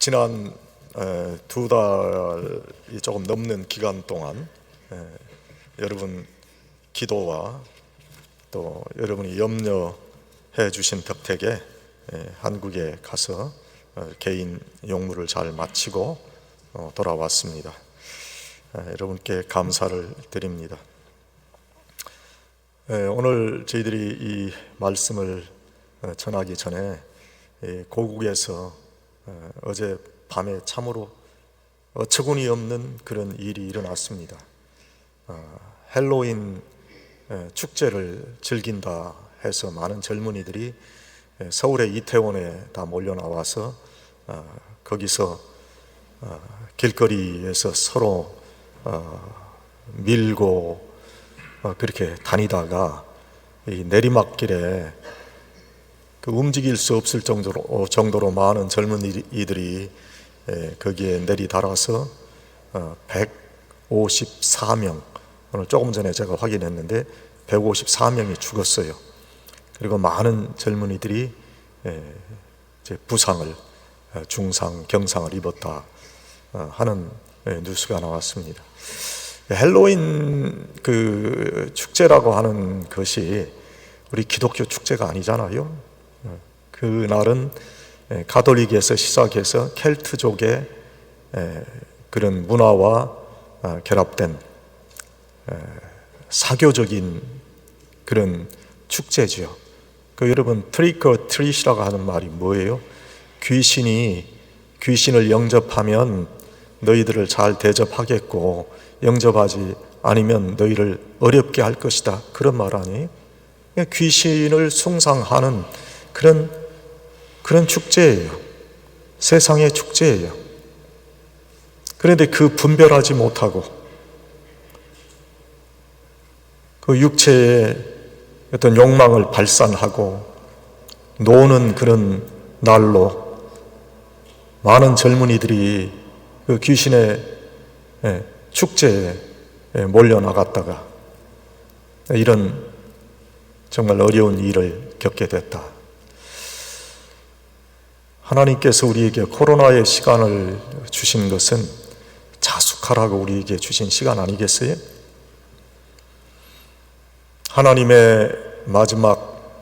지난 2달이 조금 넘는 기간 동안 여러분 기도와 또 여러분이 염려해 주신 덕택에 한국에 가서 개인 용무를 잘 마치고 돌아왔습니다. 여러분께 감사를 드립니다. 오늘 저희들이 이 말씀을 전하기 전에 고국에서 어제 밤에 참으로 어처구니 없는 그런 일이 일어났습니다. 헬로윈 축제를 즐긴다 해서 많은 젊은이들이 서울의 이태원에 다 몰려 나와서 거기서 길거리에서 서로 밀고 그렇게 다니다가 이 내리막길에 움직일 수 없을 정도로 많은 젊은이들이 거기에 내리달아서 154명, 오늘 조금 전에 제가 확인했는데 154명이 죽었어요. 그리고 많은 젊은이들이 부상을, 중상, 경상을 입었다 하는 뉴스가 나왔습니다. 헬로윈 그 축제라고 하는 것이 우리 기독교 축제가 아니잖아요. 그날은 가톨릭에서 시작해서 켈트족의 그런 문화와 결합된 사교적인 그런 축제죠. 여러분 트릭 or 트릿이라고 하는 말이 뭐예요? 귀신을 영접하면 너희들을 잘 대접하겠고 영접하지 않으면 너희를 어렵게 할 것이다, 그런 말 아니에요? 귀신을 숭상하는 그런 축제예요. 세상의 축제예요. 그런데 그 분별하지 못하고 그 육체의 어떤 욕망을 발산하고 노는 그런 날로 많은 젊은이들이 그 귀신의 축제에 몰려나갔다가 이런 정말 어려운 일을 겪게 됐다. 하나님께서 우리에게 코로나의 시간을 주신 것은 자숙하라고 우리에게 주신 시간 아니겠어요? 하나님의 마지막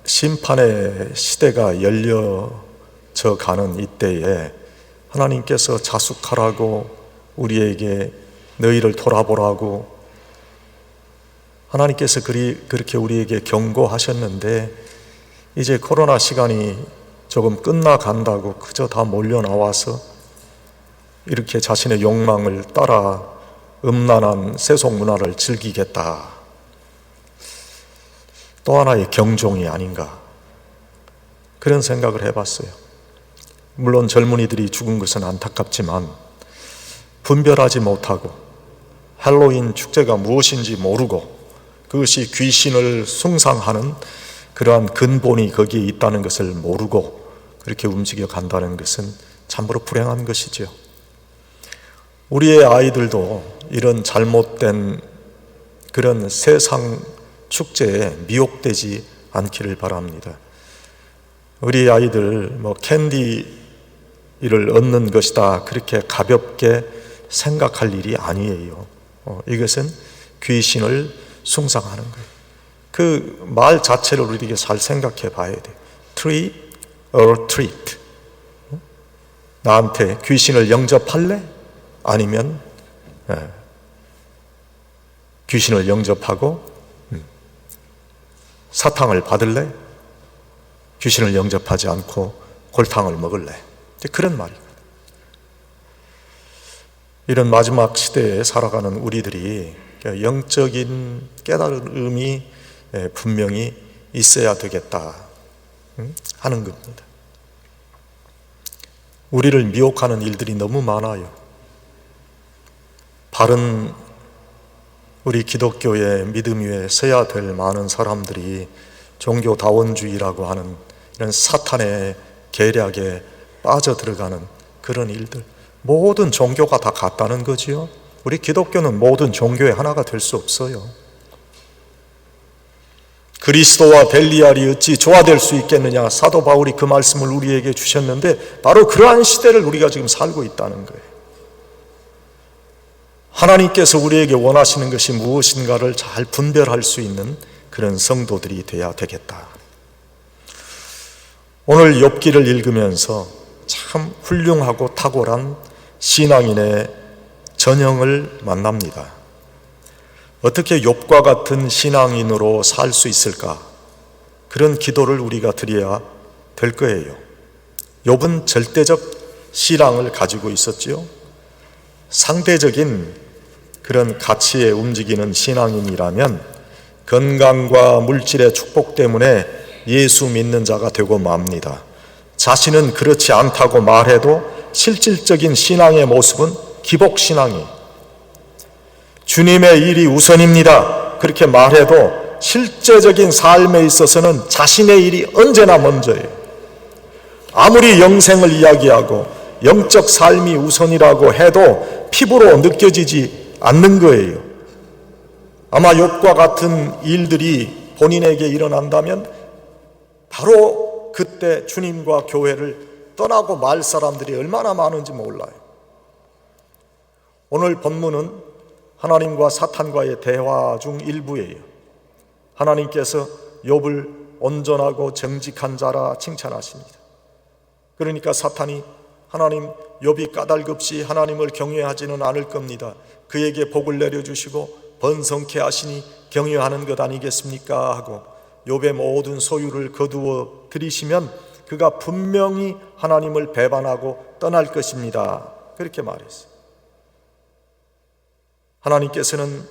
심판의 시대가 열려져 가는 이때에 하나님께서 자숙하라고 우리에게 너희를 돌아보라고 하나님께서 그렇게 우리에게 경고하셨는데 이제 코로나 시간이 조금 끝나간다고 그저 다 몰려 나와서 이렇게 자신의 욕망을 따라 음란한 세속 문화를 즐기겠다. 또 하나의 경종이 아닌가, 그런 생각을 해봤어요. 물론 젊은이들이 죽은 것은 안타깝지만 분별하지 못하고 헬로윈 축제가 무엇인지 모르고 그것이 귀신을 숭상하는 그러한 근본이 거기에 있다는 것을 모르고 그렇게 움직여 간다는 것은 참으로 불행한 것이죠. 우리의 아이들도 이런 잘못된 그런 세상 축제에 미혹되지 않기를 바랍니다. 우리 아이들 캔디를 얻는 것이다 그렇게 가볍게 생각할 일이 아니에요. 이것은 귀신을 숭상하는 거예요. 그 말 자체를 우리에게 잘 생각해 봐야 돼요. Trick or treat. 나한테 귀신을 영접할래? 아니면 귀신을 영접하고 사탕을 받을래? 귀신을 영접하지 않고 골탕을 먹을래? 그런 말이거든요. 이런 마지막 시대에 살아가는 우리들이 영적인 깨달음이 분명히 있어야 되겠다 하는 겁니다. 우리를 미혹하는 일들이 너무 많아요. 바른 우리 기독교의 믿음 위에 서야 될 많은 사람들이 종교다원주의라고 하는 이런 사탄의 계략에 빠져들어가는 그런 일들, 모든 종교가 다 같다는 거지요. 우리 기독교는 모든 종교의 하나가 될 수 없어요. 그리스도와 벨리알이 어찌 조화될 수 있겠느냐. 사도 바울이 그 말씀을 우리에게 주셨는데 바로 그러한 시대를 우리가 지금 살고 있다는 거예요. 하나님께서 우리에게 원하시는 것이 무엇인가를 잘 분별할 수 있는 그런 성도들이 되어야 되겠다. 오늘 욥기를 읽으면서 참 훌륭하고 탁월한 신앙인의 전형을 만납니다. 어떻게 욥과 같은 신앙인으로 살 수 있을까? 그런 기도를 우리가 드려야 될 거예요. 욥은 절대적 신앙을 가지고 있었지요. 상대적인 그런 가치에 움직이는 신앙인이라면 건강과 물질의 축복 때문에 예수 믿는 자가 되고 맙니다. 자신은 그렇지 않다고 말해도 실질적인 신앙의 모습은 기복신앙이에요. 주님의 일이 우선입니다. 그렇게 말해도 실제적인 삶에 있어서는 자신의 일이 언제나 먼저예요. 아무리 영생을 이야기하고 영적 삶이 우선이라고 해도 피부로 느껴지지 않는 거예요. 아마 욥과 같은 일들이 본인에게 일어난다면 바로 그때 주님과 교회를 떠나고 말 사람들이 얼마나 많은지 몰라요. 오늘 본문은 하나님과 사탄과의 대화 중 일부예요. 하나님께서 욥을 온전하고 정직한 자라 칭찬하십니다. 그러니까 사탄이 하나님, 욥이 까닭없이 하나님을 경외하지는 않을 겁니다. 그에게 복을 내려주시고 번성케 하시니 경외하는 것 아니겠습니까? 하고 욥의 모든 소유를 거두어 들이시면 그가 분명히 하나님을 배반하고 떠날 것입니다. 그렇게 말했어요. 하나님께서는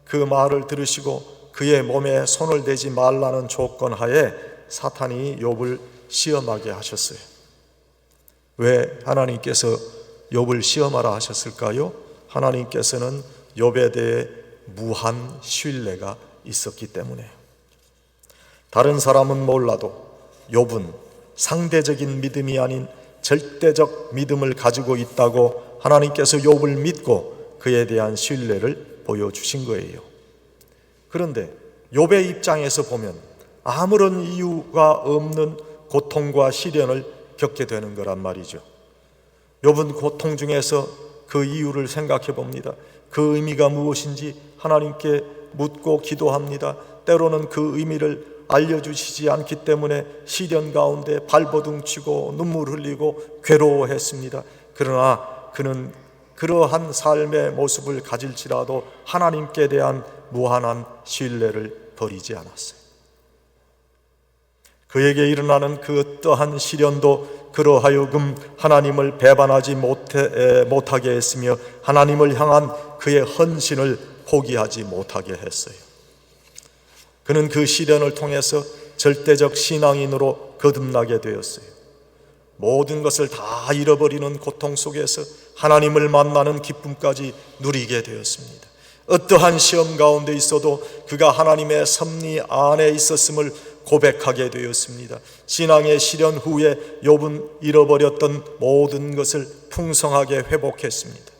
그 말을 들으시고 그의 몸에 손을 대지 말라는 조건 하에 사탄이 욥을 시험하게 하셨어요. 왜 하나님께서 욥을 시험하라 하셨을까요? 하나님께서는 욥에 대해 무한 신뢰가 있었기 때문에. 다른 사람은 몰라도 욥은 상대적인 믿음이 아닌 절대적 믿음을 가지고 있다고 하나님께서 욥을 믿고 그에 대한 신뢰를 보여주신 거예요. 그런데 욥의 입장에서 보면 아무런 이유가 없는 고통과 시련을 겪게 되는 거란 말이죠. 욥은 고통 중에서 그 이유를 생각해 봅니다. 그 의미가 무엇인지 하나님께 묻고 기도합니다. 때로는 그 의미를 알려주시지 않기 때문에 시련 가운데 발버둥치고 눈물 흘리고 괴로워했습니다. 그러나 그는 그러한 삶의 모습을 가질지라도 하나님께 대한 무한한 신뢰를 버리지 않았어요. 그에게 일어나는 그 어떠한 시련도 그로 하여금 하나님을 배반하지 못하게 했으며 하나님을 향한 그의 헌신을 포기하지 못하게 했어요. 그는 그 시련을 통해서 절대적 신앙인으로 거듭나게 되었어요. 모든 것을 다 잃어버리는 고통 속에서 하나님을 만나는 기쁨까지 누리게 되었습니다. 어떠한 시험 가운데 있어도 그가 하나님의 섭리 안에 있었음을 고백하게 되었습니다. 신앙의 시련 후에 욥은 잃어버렸던 모든 것을 풍성하게 회복했습니다.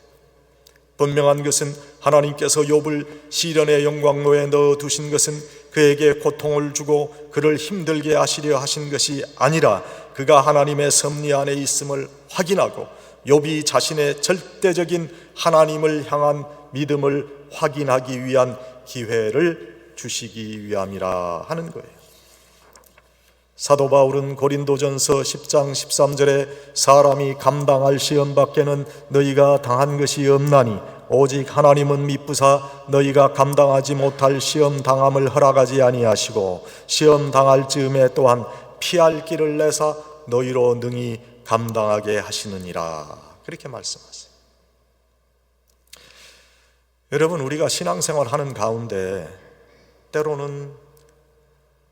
분명한 것은 하나님께서 욥을 시련의 영광로에 넣어두신 것은 그에게 고통을 주고 그를 힘들게 하시려 하신 것이 아니라 그가 하나님의 섭리 안에 있음을 확인하고 욥이 자신의 절대적인 하나님을 향한 믿음을 확인하기 위한 기회를 주시기 위함이라 하는 거예요. 사도 바울은 고린도전서 10장 13절에 사람이 감당할 시험 밖에는 너희가 당한 것이 없나니 오직 하나님은 미쁘사 너희가 감당하지 못할 시험 당함을 허락하지 아니하시고 시험 당할 즈음에 또한 피할 길을 내사 너희로 능히 감당하게 하시느니라. 그렇게 말씀하세요. 여러분, 우리가 신앙생활 하는 가운데 때로는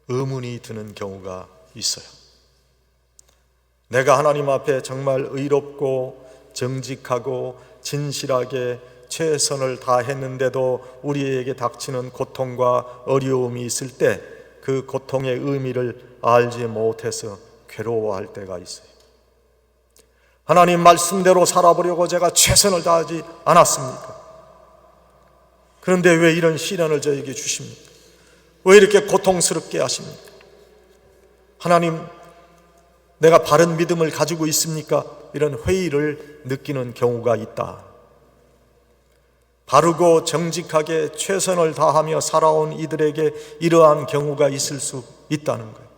의문이 드는 경우가 있어요. 내가 하나님 앞에 정말 의롭고 정직하고 진실하게 최선을 다했는데도 우리에게 닥치는 고통과 어려움이 있을 때 그 고통의 의미를 알지 못해서 괴로워할 때가 있어요. 하나님 말씀대로 살아보려고 제가 최선을 다하지 않았습니까? 그런데 왜 이런 시련을 저에게 주십니까? 왜 이렇게 고통스럽게 하십니까? 하나님, 내가 바른 믿음을 가지고 있습니까? 이런 회의를 느끼는 경우가 있다. 바르고 정직하게 최선을 다하며 살아온 이들에게 이러한 경우가 있을 수 있다는 거예요.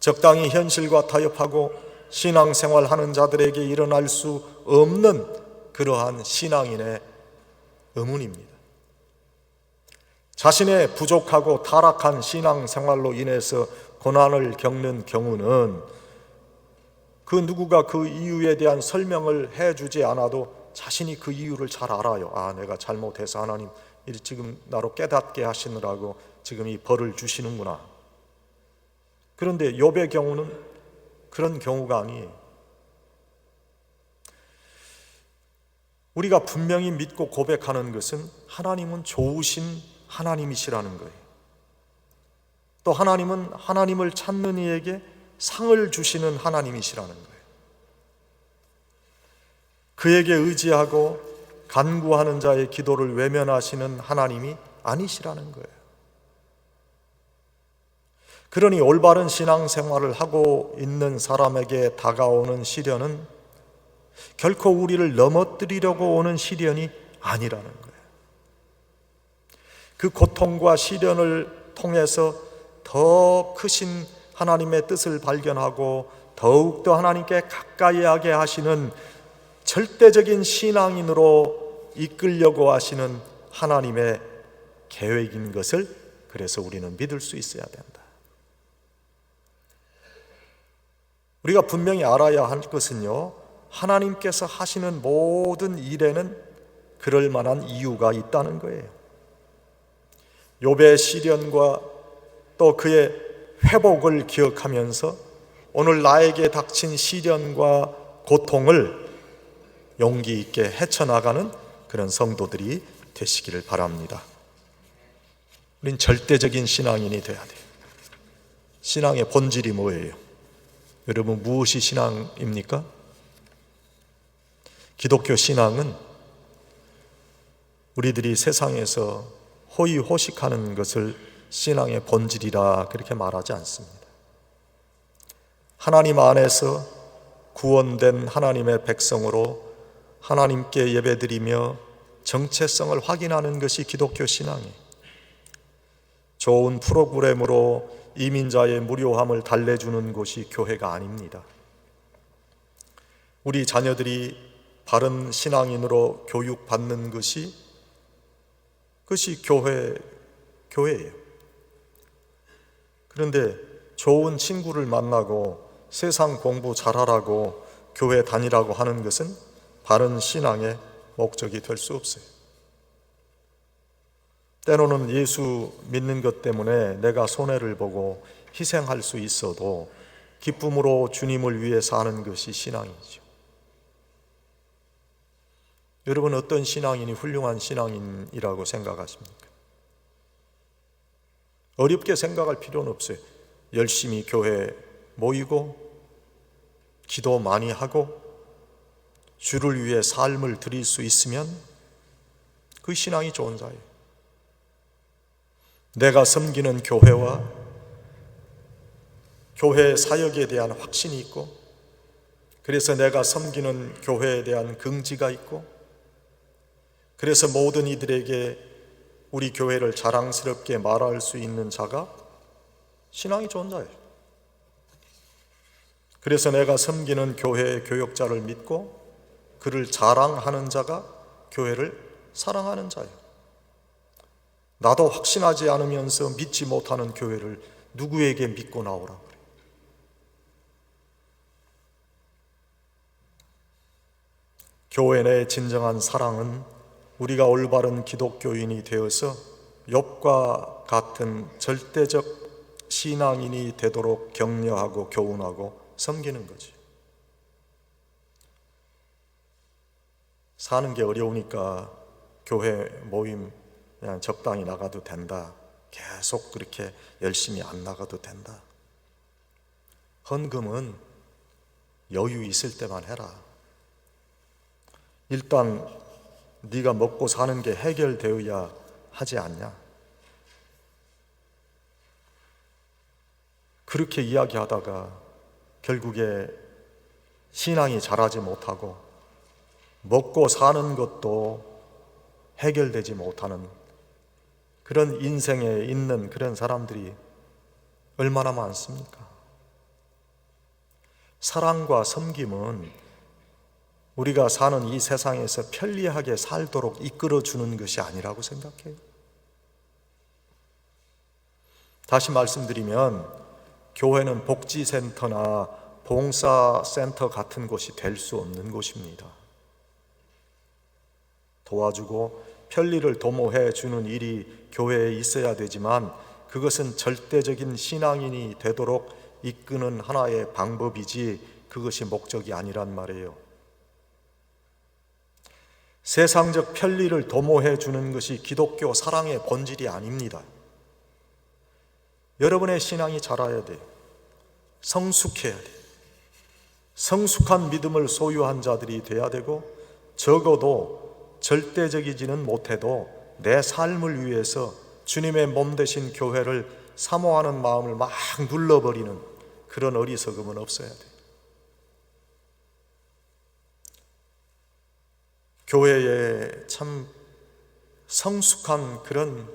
적당히 현실과 타협하고 신앙생활하는 자들에게 일어날 수 없는 그러한 신앙인의 의문입니다. 자신의 부족하고 타락한 신앙생활로 인해서 고난을 겪는 경우는 그 누구가 그 이유에 대한 설명을 해주지 않아도 자신이 그 이유를 잘 알아요. 내가 잘못해서 하나님 지금 나로 깨닫게 하시느라고 지금 이 벌을 주시는구나. 그런데 욥의 경우는 그런 경우가 아니에요. 우리가 분명히 믿고 고백하는 것은 하나님은 좋으신 하나님이시라는 거예요. 또 하나님은 하나님을 찾는 이에게 상을 주시는 하나님이시라는 거예요. 그에게 의지하고 간구하는 자의 기도를 외면하시는 하나님이 아니시라는 거예요. 그러니 올바른 신앙생활을 하고 있는 사람에게 다가오는 시련은 결코 우리를 넘어뜨리려고 오는 시련이 아니라는 거예요. 그 고통과 시련을 통해서 더 크신 하나님의 뜻을 발견하고 더욱더 하나님께 가까이 하게 하시는 절대적인 신앙인으로 이끌려고 하시는 하나님의 계획인 것을 그래서 우리는 믿을 수 있어야 된다. 우리가 분명히 알아야 할 것은요, 하나님께서 하시는 모든 일에는 그럴 만한 이유가 있다는 거예요. 욥의 시련과 또 그의 회복을 기억하면서 오늘 나에게 닥친 시련과 고통을 용기 있게 헤쳐나가는 그런 성도들이 되시기를 바랍니다. 우린 절대적인 신앙인이 돼야 돼요. 신앙의 본질이 뭐예요? 여러분, 무엇이 신앙입니까? 기독교 신앙은 우리들이 세상에서 호의호식하는 것을 신앙의 본질이라 그렇게 말하지 않습니다. 하나님 안에서 구원된 하나님의 백성으로 하나님께 예배드리며 정체성을 확인하는 것이 기독교 신앙이에요. 좋은 프로그램으로 이민자의 무료함을 달래주는 곳이 교회가 아닙니다. 우리 자녀들이 바른 신앙인으로 교육받는 것이 교회예요. 그런데 좋은 친구를 만나고 세상 공부 잘하라고 교회 다니라고 하는 것은 바른 신앙의 목적이 될 수 없어요. 때로는 예수 믿는 것 때문에 내가 손해를 보고 희생할 수 있어도 기쁨으로 주님을 위해 사는 것이 신앙이죠. 여러분, 어떤 신앙인이 훌륭한 신앙인이라고 생각하십니까? 어렵게 생각할 필요는 없어요. 열심히 교회 모이고 기도 많이 하고 주를 위해 삶을 드릴 수 있으면 그 신앙이 좋은 자예요. 내가 섬기는 교회와 교회 사역에 대한 확신이 있고, 그래서 내가 섬기는 교회에 대한 긍지가 있고, 그래서 모든 이들에게 우리 교회를 자랑스럽게 말할 수 있는 자가 신앙이 좋은 자예요. 그래서 내가 섬기는 교회의 교역자를 믿고 그를 자랑하는 자가 교회를 사랑하는 자예요. 나도 확신하지 않으면서 믿지 못하는 교회를 누구에게 믿고 나오라 그래요? 교회 내 진정한 사랑은 우리가 올바른 기독교인이 되어서 욥과 같은 절대적 신앙인이 되도록 격려하고 교훈하고 섬기는 거지. 사는 게 어려우니까 교회 모임 그냥 적당히 나가도 된다. 계속 그렇게 열심히 안 나가도 된다. 헌금은 여유 있을 때만 해라. 일단 네가 먹고 사는 게 해결되어야 하지 않냐. 그렇게 이야기하다가 결국에 신앙이 자라지 못하고 먹고 사는 것도 해결되지 못하는 그런 인생에 있는 그런 사람들이 얼마나 많습니까? 사랑과 섬김은 우리가 사는 이 세상에서 편리하게 살도록 이끌어주는 것이 아니라고 생각해요. 다시 말씀드리면 교회는 복지센터나 봉사센터 같은 곳이 될 수 없는 곳입니다. 도와주고 편리를 도모해 주는 일이 교회에 있어야 되지만 그것은 절대적인 신앙인이 되도록 이끄는 하나의 방법이지 그것이 목적이 아니란 말이에요. 세상적 편리를 도모해 주는 것이 기독교 사랑의 본질이 아닙니다. 여러분의 신앙이 자라야 돼요. 성숙해야 돼요. 성숙한 믿음을 소유한 자들이 돼야 되고 적어도 절대적이지는 못해도 내 삶을 위해서 주님의 몸 되신 교회를 사모하는 마음을 막 눌러버리는 그런 어리석음은 없어야 돼요. 교회에 참 성숙한 그런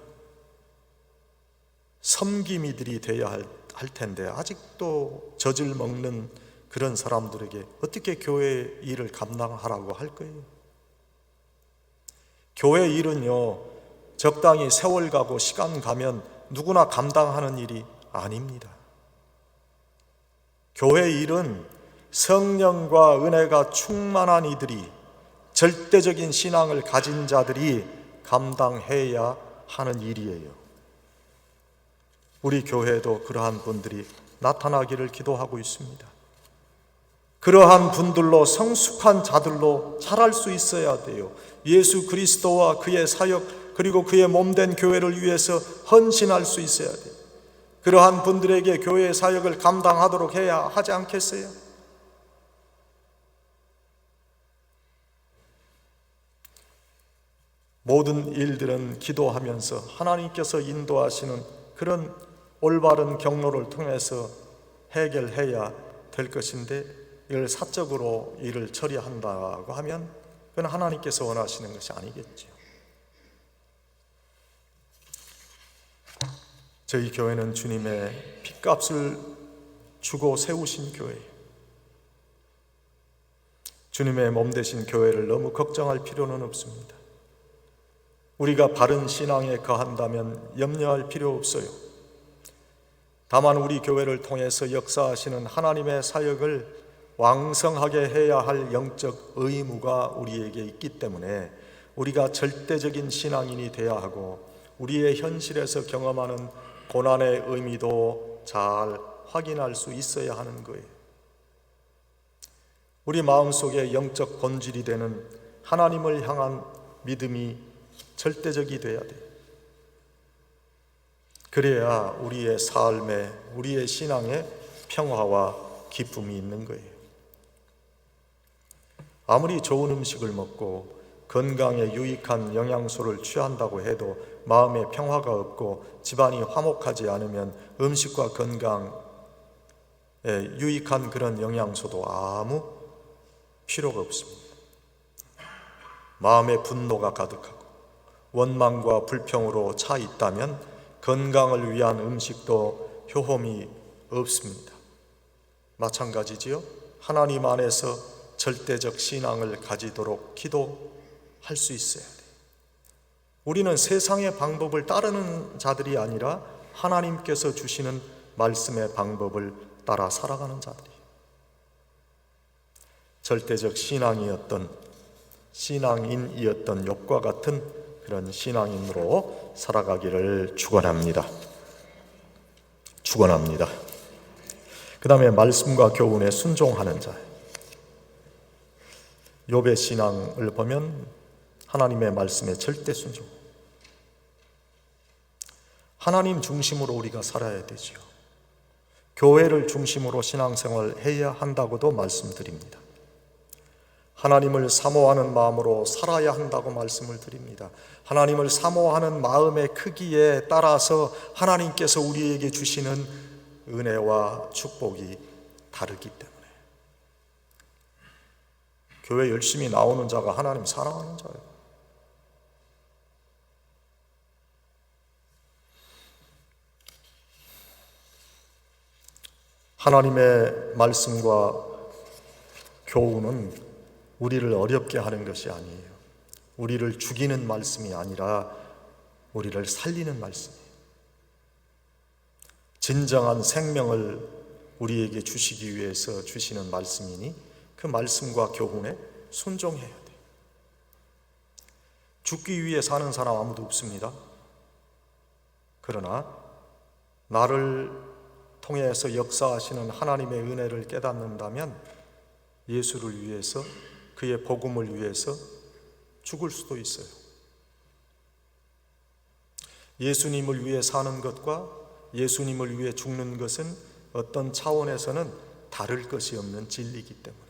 섬김이들이 되어야 할 텐데 아직도 젖을 먹는 그런 사람들에게 어떻게 교회 일을 감당하라고 할 거예요? 교회 일은요, 적당히 세월 가고 시간 가면 누구나 감당하는 일이 아닙니다. 교회 일은 성령과 은혜가 충만한 이들이, 절대적인 신앙을 가진 자들이 감당해야 하는 일이에요. 우리 교회에도 그러한 분들이 나타나기를 기도하고 있습니다. 그러한 분들로, 성숙한 자들로 자랄 수 있어야 돼요. 예수 그리스도와 그의 사역 그리고 그의 몸된 교회를 위해서 헌신할 수 있어야 돼요. 그러한 분들에게 교회의 사역을 감당하도록 해야 하지 않겠어요? 모든 일들은 기도하면서 하나님께서 인도하시는 그런 올바른 경로를 통해서 해결해야 될 것인데 이걸 사적으로 일을 처리한다고 하면 그건 하나님께서 원하시는 것이 아니겠죠. 저희 교회는 주님의 핏값을 주고 세우신 교회예요. 주님의 몸 되신 교회를 너무 걱정할 필요는 없습니다. 우리가 바른 신앙에 거한다면 염려할 필요 없어요. 다만 우리 교회를 통해서 역사하시는 하나님의 사역을 왕성하게 해야 할 영적 의무가 우리에게 있기 때문에 우리가 절대적인 신앙인이 되어야 하고 우리의 현실에서 경험하는 고난의 의미도 잘 확인할 수 있어야 하는 거예요. 우리 마음속에 영적 본질이 되는 하나님을 향한 믿음이 절대적이 돼야 돼요. 그래야 우리의 삶에, 우리의 신앙에 평화와 기쁨이 있는 거예요. 아무리 좋은 음식을 먹고 건강에 유익한 영양소를 취한다고 해도 마음에 평화가 없고 집안이 화목하지 않으면 음식과 건강에 유익한 그런 영양소도 아무 필요가 없습니다. 마음에 분노가 가득하고 원망과 불평으로 차 있다면 건강을 위한 음식도 효험이 없습니다. 마찬가지지요. 하나님 안에서 절대적 신앙을 가지도록 기도할 수 있어야 돼요. 우리는 세상의 방법을 따르는 자들이 아니라 하나님께서 주시는 말씀의 방법을 따라 살아가는 자들이에요. 절대적 신앙인이었던 욥과 같은 그런 신앙인으로 살아가기를 축원합니다. 그 다음에 말씀과 교훈에 순종하는 자. 욥의 신앙을 보면 하나님의 말씀에 절대 순종. 하나님 중심으로 우리가 살아야 되지요. 교회를 중심으로 신앙생활을 해야 한다고도 말씀드립니다. 하나님을 사모하는 마음으로 살아야 한다고 말씀을 드립니다. 하나님을 사모하는 마음의 크기에 따라서 하나님께서 우리에게 주시는 은혜와 축복이 다르기 때문에. 교회 열심히 나오는 자가 하나님 사랑하는 자예요. 하나님의 말씀과 교훈은 우리를 어렵게 하는 것이 아니에요. 우리를 죽이는 말씀이 아니라 우리를 살리는 말씀이에요. 진정한 생명을 우리에게 주시기 위해서 주시는 말씀이니 그 말씀과 교훈에 순종해야 돼요. 죽기 위해 사는 사람 아무도 없습니다. 그러나 나를 통해서 역사하시는 하나님의 은혜를 깨닫는다면 예수를 위해서, 그의 복음을 위해서 죽을 수도 있어요. 예수님을 위해 사는 것과 예수님을 위해 죽는 것은 어떤 차원에서는 다를 것이 없는 진리이기 때문에.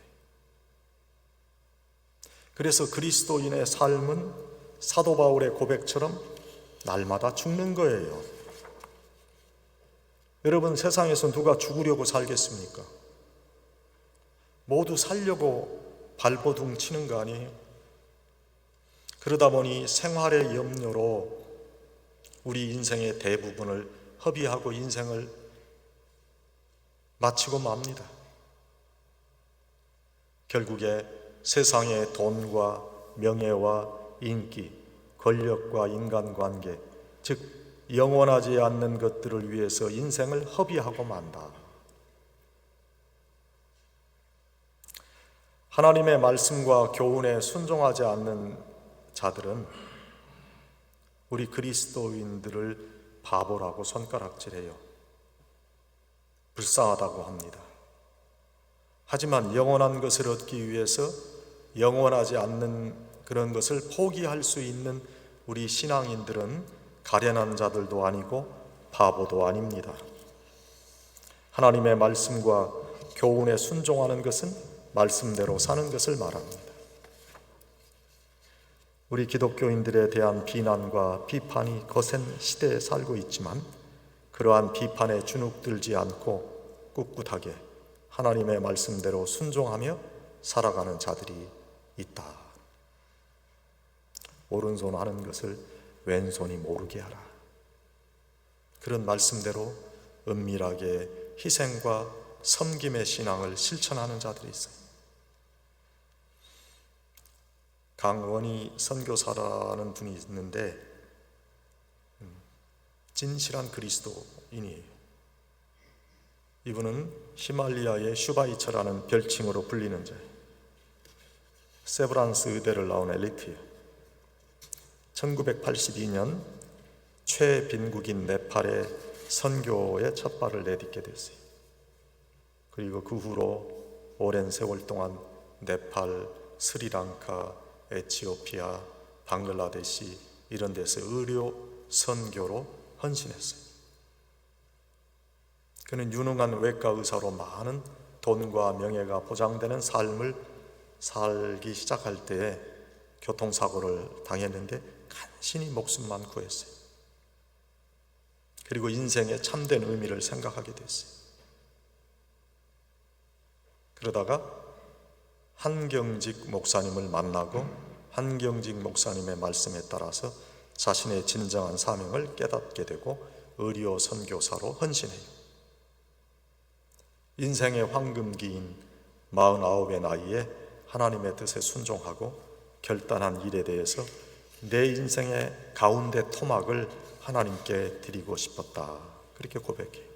그래서 그리스도인의 삶은 사도 바울의 고백처럼 날마다 죽는 거예요. 여러분, 세상에서 누가 죽으려고 살겠습니까? 모두 살려고 발버둥 치는 거 아니에요? 그러다 보니 생활의 염려로 우리 인생의 대부분을 허비하고 인생을 마치고 맙니다. 결국에 세상의 돈과 명예와 인기, 권력과 인간관계, 즉 영원하지 않는 것들을 위해서 인생을 허비하고 만다. 하나님의 말씀과 교훈에 순종하지 않는 자들은 우리 그리스도인들을 바보라고 손가락질해요. 불쌍하다고 합니다. 하지만 영원한 것을 얻기 위해서 영원하지 않는 그런 것을 포기할 수 있는 우리 신앙인들은 가련한 자들도 아니고 바보도 아닙니다. 하나님의 말씀과 교훈에 순종하는 것은 말씀대로 사는 것을 말합니다. 우리 기독교인들에 대한 비난과 비판이 거센 시대에 살고 있지만 그러한 비판에 주눅들지 않고 꿋꿋하게 하나님의 말씀대로 순종하며 살아가는 자들이 있다. 오른손 하는 것을 왼손이 모르게 하라. 그런 말씀대로 은밀하게 희생과 섬김의 신앙을 실천하는 자들이 있어요. 강원희 선교사라는 분이 있는데 진실한 그리스도인이에요. 이분은 히말리아의 슈바이처라는 별칭으로 불리는 자예요. 세브란스 의대를 나온 엘리트예요. 1982년 최빈국인 네팔에 선교의 첫 발을 내딛게 됐어요. 그리고 그 후로 오랜 세월 동안 네팔, 스리랑카, 에티오피아, 방글라데시 이런 데서 의료 선교로 헌신했어요. 그는 유능한 외과 의사로 많은 돈과 명예가 보장되는 삶을 살기 시작할 때에 교통사고를 당했는데 간신히 목숨만 구했어요. 그리고 인생의 참된 의미를 생각하게 됐어요. 그러다가 한경직 목사님을 만나고 한경직 목사님의 말씀에 따라서 자신의 진정한 사명을 깨닫게 되고 의료 선교사로 헌신해요. 인생의 황금기인 49의 나이에 하나님의 뜻에 순종하고 결단한 일에 대해서 내 인생의 가운데 토막을 하나님께 드리고 싶었다. 그렇게 고백해요.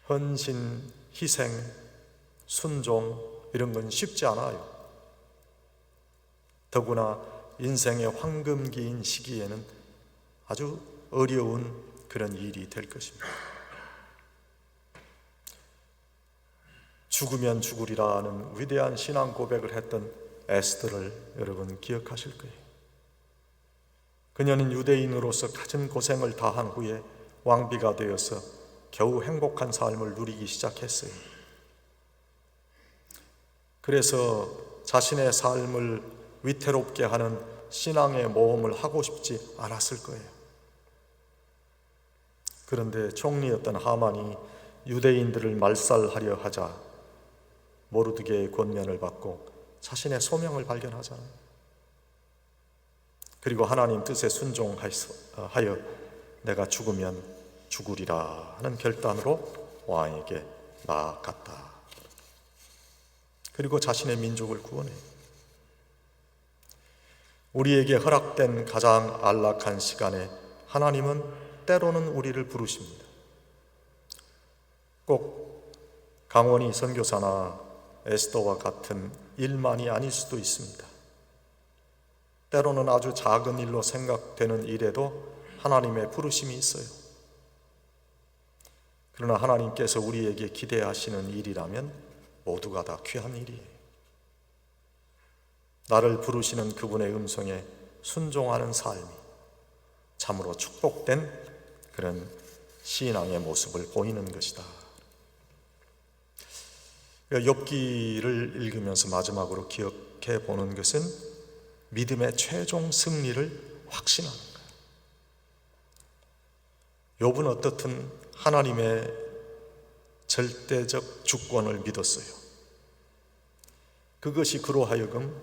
헌신, 희생, 순종 이런 건 쉽지 않아요. 더구나 인생의 황금기인 시기에는 아주 어려운 그런 일이 될 것입니다. 죽으면 죽으리라는 위대한 신앙 고백을 했던 에스더를 여러분 기억하실 거예요. 그녀는 유대인으로서 갖은 고생을 다한 후에 왕비가 되어서 겨우 행복한 삶을 누리기 시작했어요. 그래서 자신의 삶을 위태롭게 하는 신앙의 모험을 하고 싶지 않았을 거예요. 그런데 총리였던 하만이 유대인들을 말살하려 하자 모르드게의 권면을 받고 자신의 소명을 발견하잖아요. 그리고 하나님 뜻에 순종하여 내가 죽으면 죽으리라 하는 결단으로 왕에게 나아갔다. 그리고 자신의 민족을 구원해. 우리에게 허락된 가장 안락한 시간에 하나님은 때로는 우리를 부르십니다. 꼭 강원희 선교사나 에스더와 같은 일만이 아닐 수도 있습니다. 때로는 아주 작은 일로 생각되는 일에도 하나님의 부르심이 있어요. 그러나 하나님께서 우리에게 기대하시는 일이라면 모두가 다 귀한 일이에요. 나를 부르시는 그분의 음성에 순종하는 삶이 참으로 축복된 그런 신앙의 모습을 보이는 것이다. 욥기를 읽으면서 마지막으로 기억해 보는 것은 믿음의 최종 승리를 확신하는 거예요. 욥은 어떻든 하나님의 절대적 주권을 믿었어요. 그것이 그로 하여금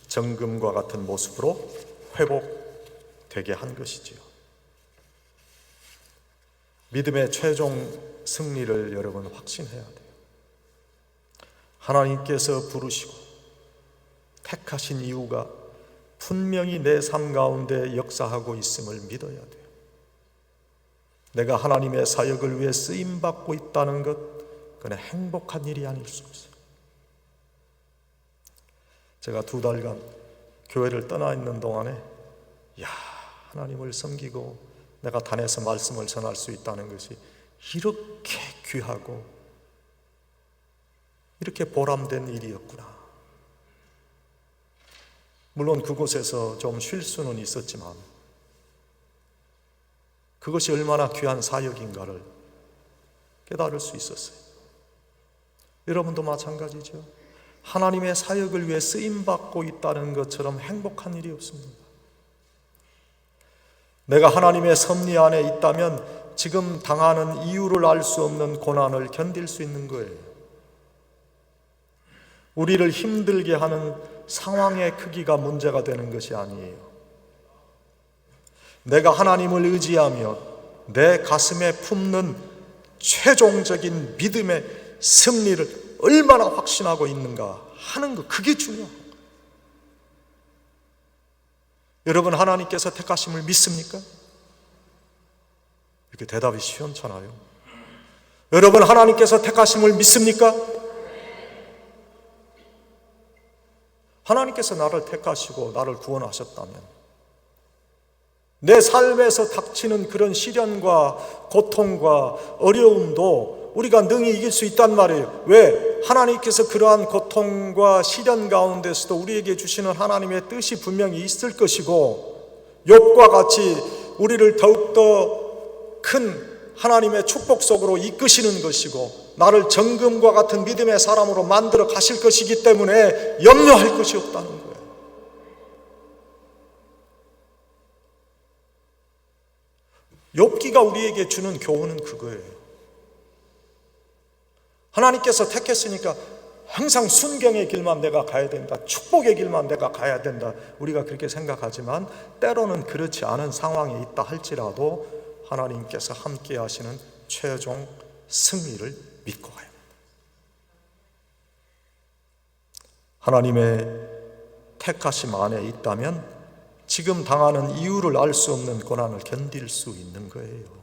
정금과 같은 모습으로 회복되게 한 것이지요. 믿음의 최종 승리를 여러분 확신해야 돼요. 하나님께서 부르시고 택하신 이유가 분명히 내 삶 가운데 역사하고 있음을 믿어야 돼요. 내가 하나님의 사역을 위해 쓰임받고 있다는 것, 그건 행복한 일이 아닐 수 없어요. 제가 2달간 교회를 떠나 있는 동안에 하나님을 섬기고 내가 단에서 말씀을 전할 수 있다는 것이 이렇게 귀하고 이렇게 보람된 일이었구나. 물론 그곳에서 좀 쉴 수는 있었지만 그것이 얼마나 귀한 사역인가를 깨달을 수 있었어요. 여러분도 마찬가지죠. 하나님의 사역을 위해 쓰임받고 있다는 것처럼 행복한 일이 없습니다. 내가 하나님의 섭리 안에 있다면 지금 당하는 이유를 알 수 없는 고난을 견딜 수 있는 거예요. 우리를 힘들게 하는 상황의 크기가 문제가 되는 것이 아니에요. 내가 하나님을 의지하며 내 가슴에 품는 최종적인 믿음의 승리를 얼마나 확신하고 있는가 하는 것, 그게 중요해요. 여러분, 하나님께서 택하심을 믿습니까? 이렇게 대답이 시원찮아요. 여러분, 하나님께서 택하심을 믿습니까? 하나님께서 나를 택하시고 나를 구원하셨다면 내 삶에서 닥치는 그런 시련과 고통과 어려움도 우리가 능히 이길 수 있단 말이에요. 왜? 하나님께서 그러한 고통과 시련 가운데서도 우리에게 주시는 하나님의 뜻이 분명히 있을 것이고, 욥과 같이 우리를 더욱더 큰 하나님의 축복 속으로 이끄시는 것이고, 나를 정금과 같은 믿음의 사람으로 만들어 가실 것이기 때문에 염려할 것이 없다는 거예요. 욥기가 우리에게 주는 교훈은 그거예요. 하나님께서 택했으니까 항상 순경의 길만 내가 가야 된다, 축복의 길만 내가 가야 된다, 우리가 그렇게 생각하지만 때로는 그렇지 않은 상황에 있다 할지라도 하나님께서 함께 하시는 최종 승리를 믿고 가야 합니다. 하나님의 택하심 안에 있다면 지금 당하는 이유를 알 수 없는 고난을 견딜 수 있는 거예요.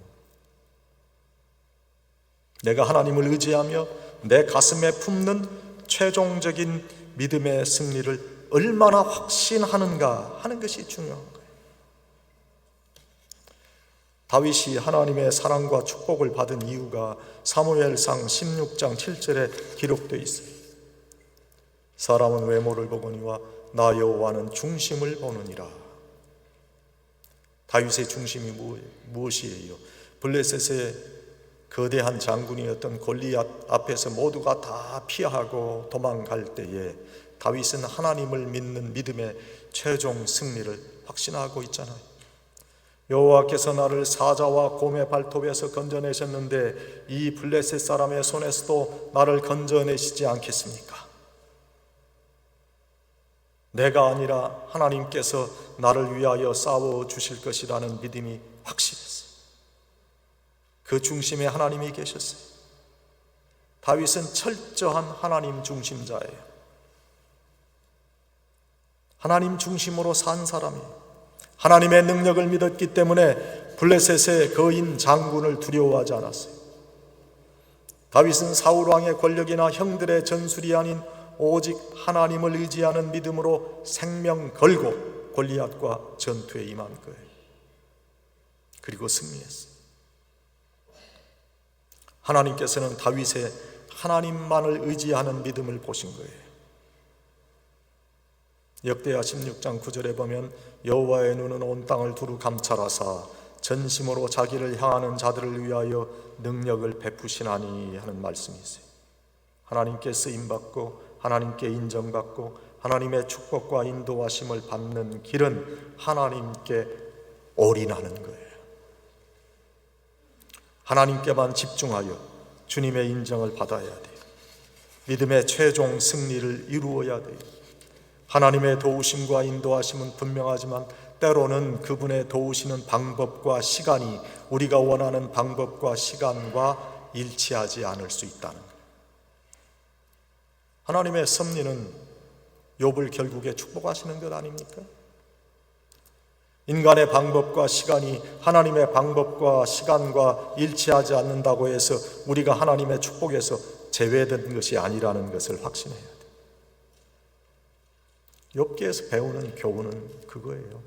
내가 하나님을 의지하며 내 가슴에 품는 최종적인 믿음의 승리를 얼마나 확신하는가 하는 것이 중요한 거예요. 다윗이 하나님의 사랑과 축복을 받은 이유가 사무엘상 16장 7절에 기록되어 있어요. 사람은 외모를 보거니와 나 여호와는 중심을 보느니라. 다윗의 중심이 무엇이에요? 블레셋의 거대한 장군이었던 골리앗 앞에서 모두가 다 피하고 도망갈 때에 다윗은 하나님을 믿는 믿음의 최종 승리를 확신하고 있잖아요. 여호와께서 나를 사자와 곰의 발톱에서 건져내셨는데 이 블레셋 사람의 손에서도 나를 건져내시지 않겠습니까? 내가 아니라 하나님께서 나를 위하여 싸워 주실 것이라는 믿음이 확실했어요. 그 중심에 하나님이 계셨어요. 다윗은 철저한 하나님 중심자예요. 하나님 중심으로 산 사람이에요. 하나님의 능력을 믿었기 때문에 블레셋의 거인 장군을 두려워하지 않았어요. 다윗은 사울 왕의 권력이나 형들의 전술이 아닌 오직 하나님을 의지하는 믿음으로 생명 걸고 골리앗과 전투에 임한 거예요. 그리고 승리했어요. 하나님께서는 다윗의 하나님만을 의지하는 믿음을 보신 거예요. 역대하 16장 9절에 보면 여호와의 눈은 온 땅을 두루 감찰하사 전심으로 자기를 향하는 자들을 위하여 능력을 베푸시나니 하는 말씀이 있어요. 하나님께 쓰임받고 하나님께 인정받고 하나님의 축복과 인도하심을 받는 길은 하나님께 올인하는 거예요. 하나님께만 집중하여 주님의 인정을 받아야 돼요. 믿음의 최종 승리를 이루어야 돼요. 하나님의 도우심과 인도하심은 분명하지만 때로는 그분의 도우시는 방법과 시간이 우리가 원하는 방법과 시간과 일치하지 않을 수 있다는 거예요. 하나님의 섭리는 욥을 결국에 축복하시는 것 아닙니까? 인간의 방법과 시간이 하나님의 방법과 시간과 일치하지 않는다고 해서 우리가 하나님의 축복에서 제외된 것이 아니라는 것을 확신해야 돼요. 욥기에서 배우는 교훈은 그거예요.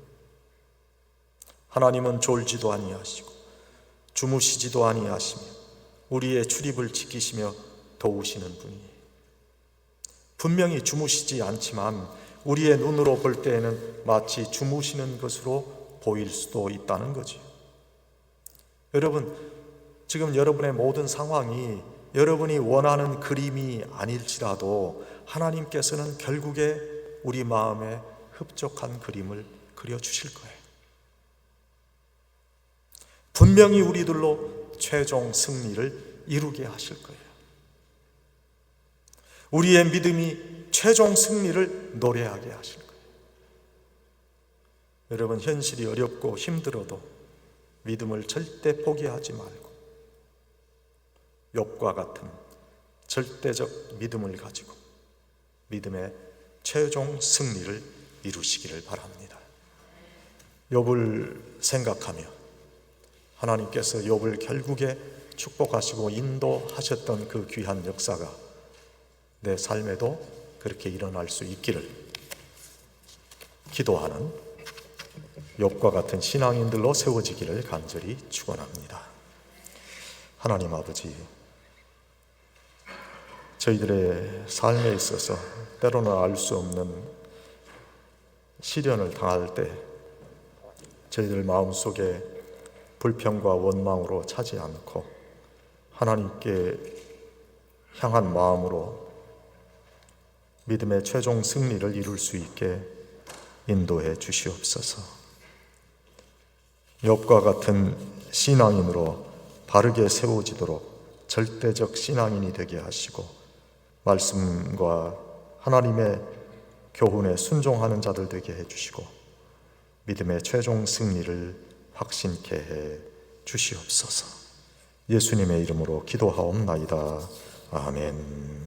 하나님은 졸지도 아니하시고 주무시지도 아니하시며 우리의 출입을 지키시며 도우시는 분이에요. 분명히 주무시지 않지만 우리의 눈으로 볼 때에는 마치 주무시는 것으로 보일 수도 있다는 거죠. 여러분, 지금 여러분의 모든 상황이 여러분이 원하는 그림이 아닐지라도 하나님께서는 결국에 우리 마음에 흡족한 그림을 그려주실 거예요. 분명히 우리들로 최종 승리를 이루게 하실 거예요. 우리의 믿음이 최종 승리를 노래하게 하실 거예요. 여러분, 현실이 어렵고 힘들어도 믿음을 절대 포기하지 말고 욥과 같은 절대적 믿음을 가지고 믿음의 최종 승리를 이루시기를 바랍니다. 욥을 생각하며 하나님께서 욥을 결국에 축복하시고 인도하셨던 그 귀한 역사가 내 삶에도 그렇게 일어날 수 있기를 기도하는 욥과 같은 신앙인들로 세워지기를 간절히 축원합니다. 하나님 아버지, 저희들의 삶에 있어서 때로는 알 수 없는 시련을 당할 때 저희들 마음속에 불평과 원망으로 차지 않고 하나님께 향한 마음으로 믿음의 최종 승리를 이룰 수 있게 인도해 주시옵소서. 욥과 같은 신앙인으로 바르게 세워지도록 절대적 신앙인이 되게 하시고 말씀과 하나님의 교훈에 순종하는 자들 되게 해주시고 믿음의 최종 승리를 확신케 해 주시옵소서. 예수님의 이름으로 기도하옵나이다. 아멘.